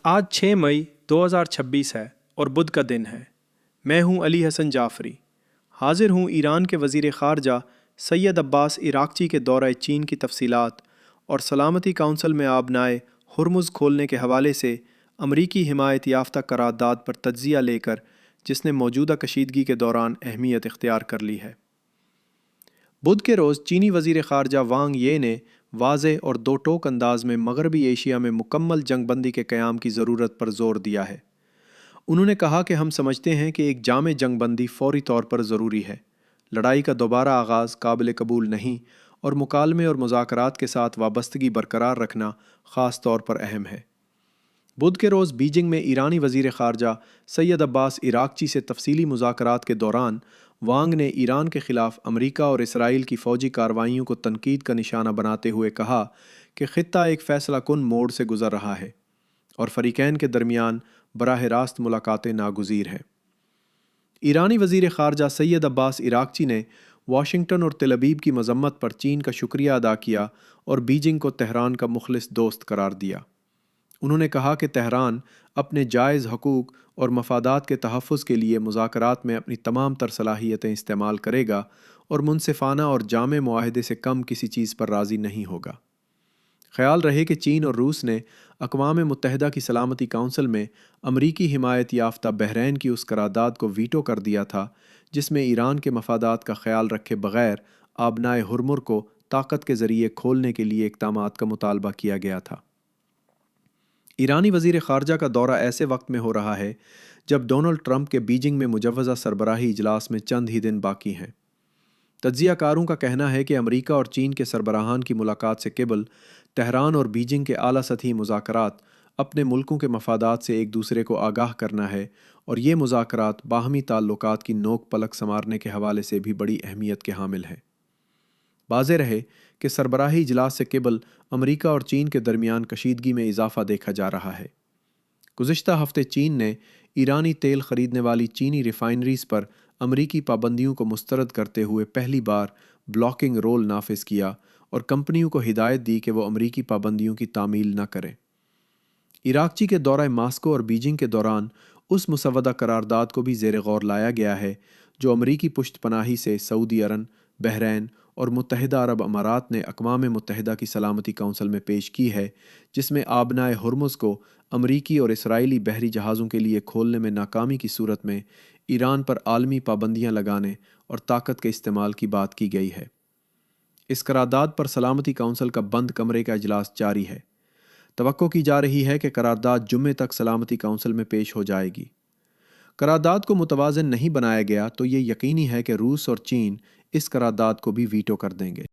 آج 6 مئی 2026 ہے اور بدھ کا دن ہے۔ میں ہوں علی حسن جعفری، حاضر ہوں ایران کے وزیر خارجہ سید عباس عراقچی کے دورہ چین کی تفصیلات اور سلامتی کونسل میں آبنائے ہرمز کھولنے کے حوالے سے امریکی حمایت یافتہ قرارداد پر تجزیہ لے کر، جس نے موجودہ کشیدگی کے دوران اہمیت اختیار کر لی ہے۔ بدھ کے روز چینی وزیر خارجہ وانگ یہ نے واضح اور دو ٹوک انداز میں مغربی ایشیا میں مکمل جنگ بندی کے قیام کی ضرورت پر زور دیا ہے۔ انہوں نے کہا کہ ہم سمجھتے ہیں کہ ایک جامع جنگ بندی فوری طور پر ضروری ہے، لڑائی کا دوبارہ آغاز قابل قبول نہیں، اور مکالمے اور مذاکرات کے ساتھ وابستگی برقرار رکھنا خاص طور پر اہم ہے۔ بدھ کے روز بیجنگ میں ایرانی وزیر خارجہ سید عباس عراقچی سے تفصیلی مذاکرات کے دوران وانگ نے ایران کے خلاف امریکہ اور اسرائیل کی فوجی کارروائیوں کو تنقید کا نشانہ بناتے ہوئے کہا کہ خطہ ایک فیصلہ کن موڑ سے گزر رہا ہے اور فریقین کے درمیان براہ راست ملاقاتیں ناگزیر ہیں۔ ایرانی وزیر خارجہ سید عباس عراقچی نے واشنگٹن اور تل ابیب کی مذمت پر چین کا شکریہ ادا کیا اور بیجنگ کو تہران کا مخلص دوست قرار دیا۔ انہوں نے کہا کہ تہران اپنے جائز حقوق اور مفادات کے تحفظ کے لیے مذاکرات میں اپنی تمام تر صلاحیتیں استعمال کرے گا اور منصفانہ اور جامع معاہدے سے کم کسی چیز پر راضی نہیں ہوگا۔ خیال رہے کہ چین اور روس نے اقوام متحدہ کی سلامتی کونسل میں امریکی حمایت یافتہ بحرین کی اس قرارداد کو ویٹو کر دیا تھا جس میں ایران کے مفادات کا خیال رکھے بغیر آبنائے ہرمز کو طاقت کے ذریعے کھولنے کے لیے اقدامات کا مطالبہ کیا گیا تھا۔ ایرانی وزیر خارجہ کا دورہ ایسے وقت میں ہو رہا ہے جب ڈونلڈ ٹرمپ کے بیجنگ میں مجوزہ سربراہی اجلاس میں چند ہی دن باقی ہیں۔ تجزیہ کاروں کا کہنا ہے کہ امریکہ اور چین کے سربراہان کی ملاقات سے قبل تہران اور بیجنگ کے اعلیٰ سطحی مذاکرات اپنے ملکوں کے مفادات سے ایک دوسرے کو آگاہ کرنا ہے، اور یہ مذاکرات باہمی تعلقات کی نوک پلک سنوارنے کے حوالے سے بھی بڑی اہمیت کے حامل ہیں۔ واضح رہے کہ سربراہی اجلاس سے قبل امریکہ اور چین کے درمیان کشیدگی میں اضافہ دیکھا جا رہا ہے۔ گزشتہ ہفتے چین نے ایرانی تیل خریدنے والی چینی ریفائنریز پر امریکی پابندیوں کو مسترد کرتے ہوئے پہلی بار بلاکنگ رول نافذ کیا اور کمپنیوں کو ہدایت دی کہ وہ امریکی پابندیوں کی تعمیل نہ کریں۔ عراقچی کے دورہ ماسکو اور بیجنگ کے دوران اس مسودہ قرارداد کو بھی زیر غور لایا گیا ہے جو امریکی پشت پناہی سے سعودی عرب، بحرین اور متحدہ عرب امارات نے اقوام متحدہ کی سلامتی کونسل میں پیش کی ہے، جس میں آبنائے ہرمز کو امریکی اور اسرائیلی بحری جہازوں کے لیے کھولنے میں ناکامی کی صورت میں ایران پر عالمی پابندیاں لگانے اور طاقت کے استعمال کی بات کی گئی ہے۔ اس قرارداد پر سلامتی کونسل کا بند کمرے کا اجلاس جاری ہے۔ توقع کی جا رہی ہے کہ قرارداد جمعے تک سلامتی کونسل میں پیش ہو جائے گی۔ قرارداد کو متوازن نہیں بنایا گیا تو یہ یقینی ہے کہ روس اور چین اس قرارداد کو بھی ویٹو کر دیں گے۔